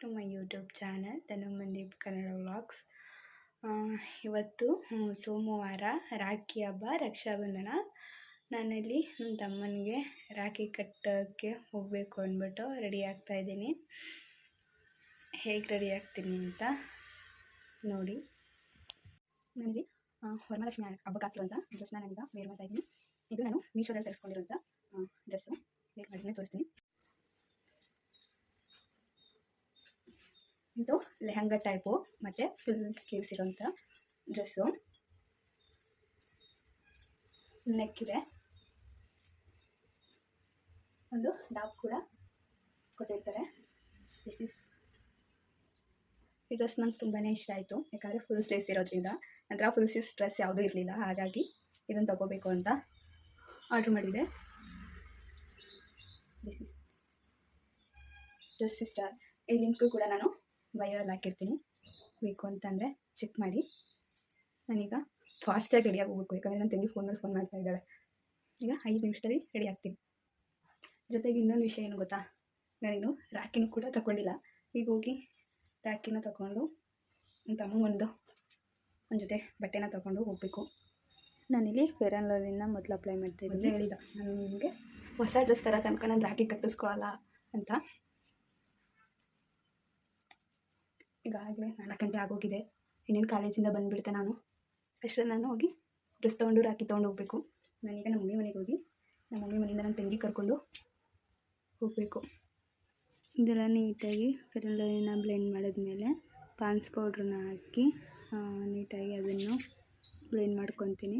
To my YouTube channel Dhanu Mandeep Kannada vlogs. ಇವತ್ತು ಸೋಮವಾರ, ರಾಖಿ ಹಬ್ಬ, ರಕ್ಷಾಬಂಧನ. ನಾನಲ್ಲಿ ನನ್ನ ತಮ್ಮನಿಗೆ ರಾಖಿ ಕಟ್ಟೋಕ್ಕೆ ಹೋಗಬೇಕು ಅಂದ್ಬಿಟ್ಟು ರೆಡಿ ಆಗ್ತಾಯಿದ್ದೀನಿ. ಹೇಗೆ ರೆಡಿ ಆಗ್ತೀನಿ ಅಂತ ನೋಡಿ. ನನಗೆ ವರಮಹಾಲಕ್ಷ್ಮಿ ಹಬ್ಬಕ್ಕೆ ಹಾಕಿರುವಂಥ ಡ್ರೆಸ್ನ ನಾನೀಗ ವೇರ್ ಮಾಡ್ತಾಯಿದ್ದೀನಿ. ಇದು ನಾನು ಮೀಶೋದಲ್ಲಿ ತರಿಸ್ಕೊಂಡಿರುವಂಥ ಡ್ರೆಸ್ಸು. ವೇರ್ ಮಾಡಿದ್ರೆ ತೋರಿಸ್ತೀನಿ. ಇದು ಲೆಹಂಗಾ ಟೈಪು ಮತ್ತು ಫುಲ್ ಸ್ಲೀವ್ಸ್ ಇರೋಂಥ ಡ್ರೆಸ್ಸು. ನೆಕ್ ಇದೆ, ಒಂದು ಡಾಪ್ ಕೂಡ ಕೊಟ್ಟಿರ್ತಾರೆ. ಈ ಡ್ರೆಸ್ ನಂಗೆ ತುಂಬಾ ಇಷ್ಟ ಆಯಿತು, ಯಾಕಂದರೆ ಫುಲ್ ಸ್ಲೀವ್ಸ್ ಇರೋದ್ರಿಂದ. ನಂತರ ಫುಲ್ ಸ್ಲೀವ್ಸ್ ಡ್ರೆಸ್ ಯಾವುದೂ ಇರಲಿಲ್ಲ, ಹಾಗಾಗಿ ಇದನ್ನು ತೊಗೋಬೇಕು ಅಂತ ಆರ್ಡ್ರ್ ಮಾಡಿದೆ. ಡ್ರೆಸ್ ಇಷ್ಟ. ಈ ಲಿಂಕು ಕೂಡ ನಾನು ಬಯೋಲ್ಲಿ ಹಾಕಿರ್ತೀನಿ, ಬೇಕು ಅಂತಂದರೆ ಚೆಕ್ ಮಾಡಿ. ನಾನೀಗ ಫಾಸ್ಟಾಗಿ ರೆಡಿಯಾಗಿ ಹೋಗ್ಬೇಕು, ಯಾಕಂದರೆ ನನ್ನ ತಂಗಿ ಫೋನ್ ಮಾಡ್ತಾ ಇದ್ದಾಳೆ. ಈಗ 5 ನಿಮಿಷದಲ್ಲಿ ರೆಡಿ ಆಗ್ತೀನಿ. ಜೊತೆಗೆ ಇನ್ನೊಂದು ವಿಷಯ ಏನು ಗೊತ್ತಾ, ನಾನಿನ್ನು ರಾಖಿನೂ ಕೂಡ ತಗೊಂಡಿಲ್ಲ. ಈಗ ಹೋಗಿ ರಾಖಿನ ತಗೊಂಡು ನನ್ನ ತಮ್ಮಂಗೊಂದು ಜೊತೆ ಬಟ್ಟೆನ ತಗೊಂಡು ಹೋಗಬೇಕು. ನಾನಿಲ್ಲಿ ಫೇರ್ ಆ್ಯಂಡ್ ಲವ್ಲಿನ ಮೊದಲು ಅಪ್ಲೈ ಮಾಡ್ತಾಯಿದ್ದೀನಿ. ಹೇಳಿದ ನಾನು ನಿಮಗೆ ಹೊಸ ಡ್ರೆಸ್ ಥರ ತನಕ ನಾನು ರಾಖಿ ಕಟ್ಟಿಸ್ಕೊಳ್ಳಲ್ಲ ಅಂತ. ಈಗಾಗಲೇ 4 ಗಂಟೆ ಆಗೋಗಿದೆ. ಇನ್ನೇನು ಕಾಲೇಜಿಂದ ಬಂದುಬಿಡ್ತೆ ನಾನು. ಅಷ್ಟರಲ್ಲಿ ನಾನು ಹೋಗಿ ಡ್ರೆಸ್ ತೊಗೊಂಡು ರಾಖಿ ತೊಗೊಂಡು ಹೋಗಬೇಕು. ನಾನೀಗ ನಮ್ಮ ಮಮ್ಮಿ ಮನೆಗೆ ಹೋಗಿ ನಮ್ಮ ಮಮ್ಮಿ ಮನೆಯಿಂದ ನನ್ನ ತಂಗಿ ಕರ್ಕೊಂಡು ಹೋಗಬೇಕು. ಇದೆಲ್ಲ ನೀಟಾಗಿ ಫೇರ್ ಆ್ಯಂಡ್ ಲವ್ಲಿನ ಬ್ಲೆಂಡ್ ಮಾಡಿದ್ಮೇಲೆ ಪಾನ್ಸ್ ಪೌಡ್ರನ್ನ ಹಾಕಿ ನೀಟಾಗಿ ಅದನ್ನು ಬ್ಲೆಂಡ್ ಮಾಡ್ಕೊತೀನಿ.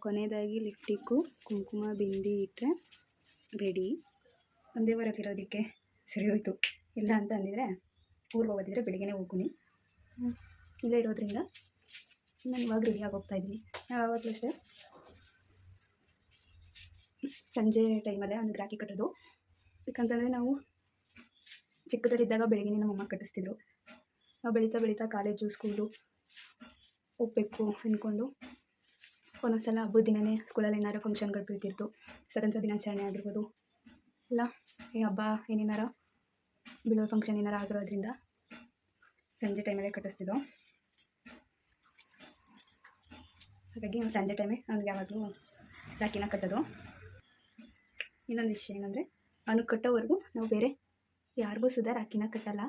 ಕೊನೆಯದಾಗಿ ಲಿಪ್ಟಿಕ್ಕು, ಕುಂಕುಮ, ಬಿಂದಿ ಇಟ್ಟರೆ ರೆಡಿ. ಒಂದೇ ವಾರಲ್ಲಿರೋದಕ್ಕೆ ಸರಿ ಹೋಯಿತು. ಇಲ್ಲ ಅಂತ ಅಂದಿದ್ರೆ ಊರಿಗೆ ಹೋಗೋದಿದ್ರೆ ಬೆಳಿಗ್ಗೆ ಹೋಗ್ತೀನಿ. ಇಲ್ಲೇ ಇರೋದ್ರಿಂದ ನಾನು ಇವಾಗ ರೆಡಿಯಾಗಿ ಹೋಗ್ತಾಯಿದ್ದೀನಿ. ನಾವು ಯಾವಾಗಲೂ ಅಷ್ಟೇ ಸಂಜೆ ಟೈಮಲ್ಲೇ ಒಂದು ರಾಖಿ ಕಟ್ಟೋದು. ಯಾಕಂತಂದರೆ ನಾವು ಚಿಕ್ಕದಲ್ಲಿದ್ದಾಗ ಬೆಳಗ್ಗೆ ನಮ್ಮಮ್ಮ ಕಟ್ಟಿಸ್ತಿದ್ರು. ನಾವು ಬೆಳೀತಾ ಕಾಲೇಜು, ಸ್ಕೂಲು ಹೋಗಬೇಕು ಅಂದ್ಕೊಂಡು ಒಂದೊಂದು ಸಲ ಹಬ್ಬದ ದಿನವೇ ಸ್ಕೂಲಲ್ಲಿ ಏನಾರು ಫಂಕ್ಷನ್ಗಳು ಬೀಳ್ತಿತ್ತು. ಸ್ವತಂತ್ರ ದಿನಾಚರಣೆ ಆಗಿರ್ಬೋದು, ಇಲ್ಲ ಈ ಹಬ್ಬ ಏನೇನಾರ ಬೀಳೋ ಫಂಕ್ಷನ್ ಏನಾರು ಆಗಿರೋದ್ರಿಂದ ಸಂಜೆ ಟೈಮಲ್ಲೇ ಕಟ್ಟಿಸ್ತಿದ್ದೋ. ಹಾಗಾಗಿ ಸಂಜೆ ಟೈಮೇ ಅವ್ನಿಗೆ ಯಾವಾಗಲೂ ರಾಖಿನ ಕಟ್ಟೋದು. ಇನ್ನೊಂದು ವಿಷಯ ಏನಂದರೆ, ಅವನು ಕಟ್ಟೋವರೆಗೂ ನಾವು ಬೇರೆ ಯಾರಿಗೂ ಸುಧಾ ರಾಖಿನ ಕಟ್ಟಲ್ಲ.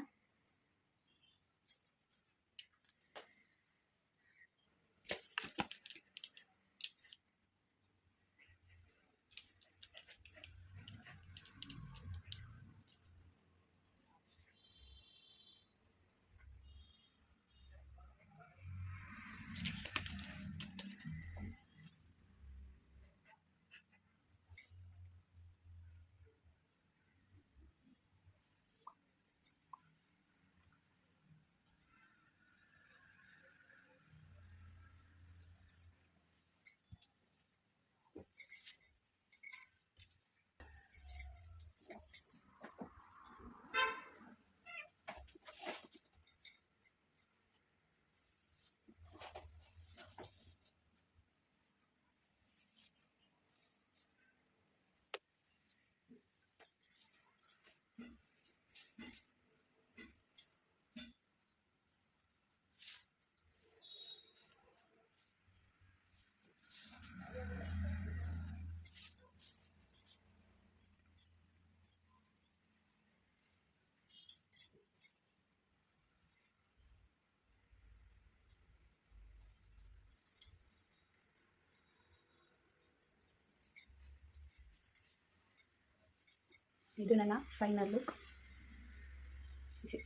ಇದು ನನ್ನ ಫೈನಲ್ ಲುಕ್.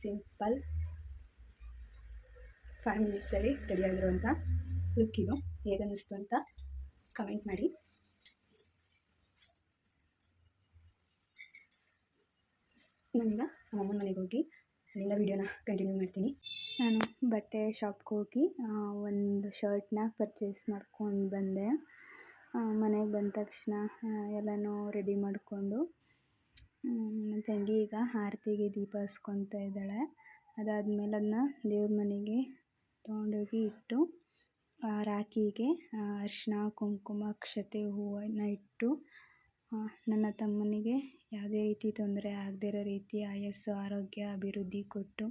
ಸಿಂಪಲ್ 5 ಮಿನಿಟ್ಸಲ್ಲಿ ರೆಡಿಯಾಗಿರುವಂಥ ಲುಕ್ ಇದು. ಹೇಗನ್ನಿಸ್ತು ಅಂತ ಕಮೆಂಟ್ ಮಾಡಿ. ನಾನೀಗ ನಮ್ಮಮ್ಮನ ಮನೆಗೆ ಹೋಗಿ ಅಲ್ಲಿಂದ ವೀಡಿಯೋನ ಕಂಟಿನ್ಯೂ ಮಾಡ್ತೀನಿ. ನಾನು ಬಟ್ಟೆ ಶಾಪ್ಗೆ ಹೋಗಿ ಒಂದು ಶರ್ಟ್ನ ಪರ್ಚೇಸ್ ಮಾಡ್ಕೊಂಡು ಬಂದೆ. ಮನೆಗೆ ಬಂದ ತಕ್ಷಣ ಎಲ್ಲನೂ ರೆಡಿ ಮಾಡಿಕೊಂಡು ನನ್ನ ತಂಗಿ ಈಗ ಆರತಿಗೆ ದೀಪ ಹಚ್ಕೊತಾ ಇದ್ದಾಳೆ. ಅದಾದಮೇಲೆ ಅದನ್ನ ದೇವ್ರ ಮನೆಗೆ ತೊಗೊಂಡೋಗಿ ಇಟ್ಟು ರಾಖಿಗೆ ಅರಿಶಿನ, ಕುಂಕುಮ, ಅಕ್ಷತೆ, ಹೂವನ್ನು ಇಟ್ಟು ನನ್ನ ತಮ್ಮನಿಗೆ ಯಾವುದೇ ರೀತಿ ತೊಂದರೆ ಆಗದೇ ಇರೋ ರೀತಿ ಆಯಸ್ಸು ಆರೋಗ್ಯ ಅಭಿವೃದ್ಧಿ ಕೊಟ್ಟು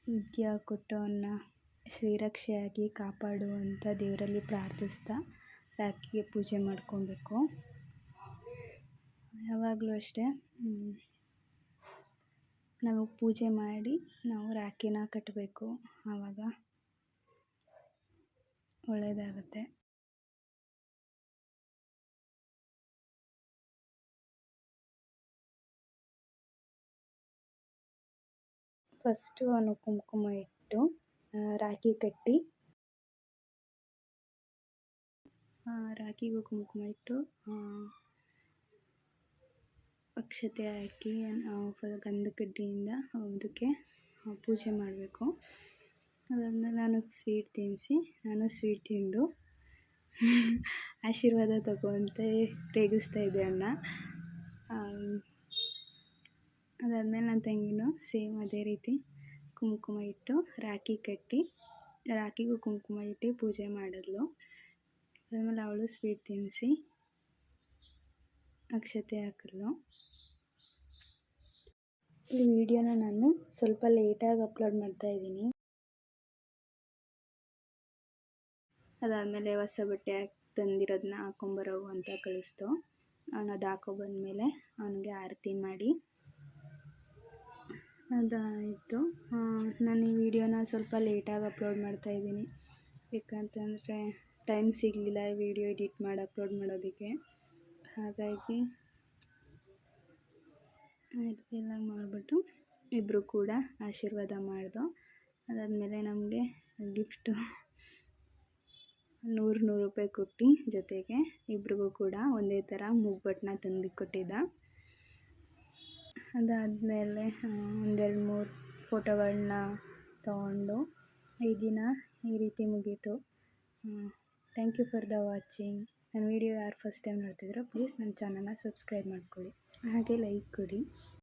ವಿದ್ಯೆ ಕೊಟ್ಟು ಅವನ್ನ ಶ್ರೀರಕ್ಷೆಯಾಗಿ ಕಾಪಾಡು ಅಂತ ದೇವರಲ್ಲಿ ಪ್ರಾರ್ಥಿಸ್ತಾ ರಾಖಿಗೆ ಪೂಜೆ ಮಾಡ್ಕೊಬೇಕು. ಯಾವಾಗಲೂ ಅಷ್ಟೇ ನಾವು ಪೂಜೆ ಮಾಡಿ ನಾವು ರಾಖಿನ ಕಟ್ಟಬೇಕು, ಆವಾಗ ಒಳ್ಳೆಯದಾಗುತ್ತೆ. ಫಸ್ಟು ಅವನು ಕುಂಕುಮ ಇಟ್ಟು ರಾಖಿ ಕಟ್ಟಿ ರಾಖಿಗೂ ಕುಂಕುಮ ಇಟ್ಟು ಅಕ್ಷತೆ ಹಾಕಿ ಗಂಧದ ಕಡ್ಡಿಯಿಂದ ಅದಕ್ಕೆ ಪೂಜೆ ಮಾಡಬೇಕು. ಅದಾದಮೇಲೆ ನಾನು ಸ್ವೀಟ್ ತಿನ್ನಿಸಿ ನಾನು ಸ್ವೀಟ್ ತಿಂದು ಆಶೀರ್ವಾದ ತಗೊತ ರೇಗಿಸ್ತಾ ಇದ್ದೆ ಅವನ್ನ. ಅದಾದಮೇಲೆ ನನ್ನ ತಂಗಿನೂ ಸೇಮ್ ಅದೇ ರೀತಿ ಕುಂಕುಮ ಇಟ್ಟು ರಾಖಿ ಕಟ್ಟಿ ರಾಖಿಗೂ ಕುಂಕುಮ ಇಟ್ಟು ಪೂಜೆ ಮಾಡಿದ್ಲು. ಅದಾದಮೇಲೆ ಅವಳು ಸ್ವೀಟ್ ತಿನ್ನಿಸಿ ಅಕ್ಷತೆ ಹಾಕಿದ್ಲು. ಈ ವಿಡಿಯೋನ ನಾನು ಸ್ವಲ್ಪ ಲೇಟಾಗಿ ಅಪ್ಲೋಡ್ ಮಾಡ್ತಾಯಿದ್ದೀನಿ. ಅದಾದಮೇಲೆ ಹೊಸ ಬಟ್ಟೆ ತಂದಿರೋದನ್ನ ಹಾಕೊಂಬರೋ ಅಂತ ಕಳಿಸ್ತು. ಅವನು ಅದು ಹಾಕೊಬಂದ್ಮೇಲೆ ಅವನಿಗೆ ಆರತಿ ಮಾಡಿ ಅದಾಯಿತು. ನಾನು ಈ ವಿಡಿಯೋನ ಸ್ವಲ್ಪ ಲೇಟಾಗಿ ಅಪ್ಲೋಡ್ ಮಾಡ್ತಾಯಿದ್ದೀನಿ, ಯಾಕಂತಂದರೆ ಟೈಮ್ ಸಿಗಲಿಲ್ಲ ಈ ವಿಡಿಯೋ ಎಡಿಟ್ ಮಾಡಿ ಅಪ್ಲೋಡ್ ಮಾಡೋದಕ್ಕೆ. ಹಾಗಾಗಿ ಎಲ್ಲ ಮಾಡಿಬಿಟ್ಟು ಇಬ್ಬರು ಕೂಡ ಆಶೀರ್ವಾದ ಮಾಡ್ದೋ. ಅದಾದಮೇಲೆ ನಮಗೆ ಗಿಫ್ಟು 100 ರೂಪಾಯಿ ಕೊಟ್ಟು ಜೊತೆಗೆ ಇಬ್ರಿಗೂ ಕೂಡ ಒಂದೇ ಥರ ಮೂಗ್ಬಟ್ಟನ್ನ ತಂದು ಕೊಟ್ಟಿದ್ದ. ಅದಾದಮೇಲೆ 1-2-3 ಫೋಟೋಗಳನ್ನ ತೊಗೊಂಡು ಈ ದಿನ ಈ ರೀತಿ ಮುಗೀತು. Thank you for the watching. ನನ್ನ ವಿಡಿಯೋ ಯಾರು ಫಸ್ಟ್ ಟೈಮ್ ನೋಡ್ತಿದ್ದೀರೋ ಪ್ಲೀಸ್ ನನ್ನ ಚಾನಲ್ನ ಸಬ್ಸ್ಕ್ರೈಬ್ ಮಾಡ್ಕೊಳ್ಳಿ, ಹಾಗೆ ಲೈಕ್ ಕೊಡಿ.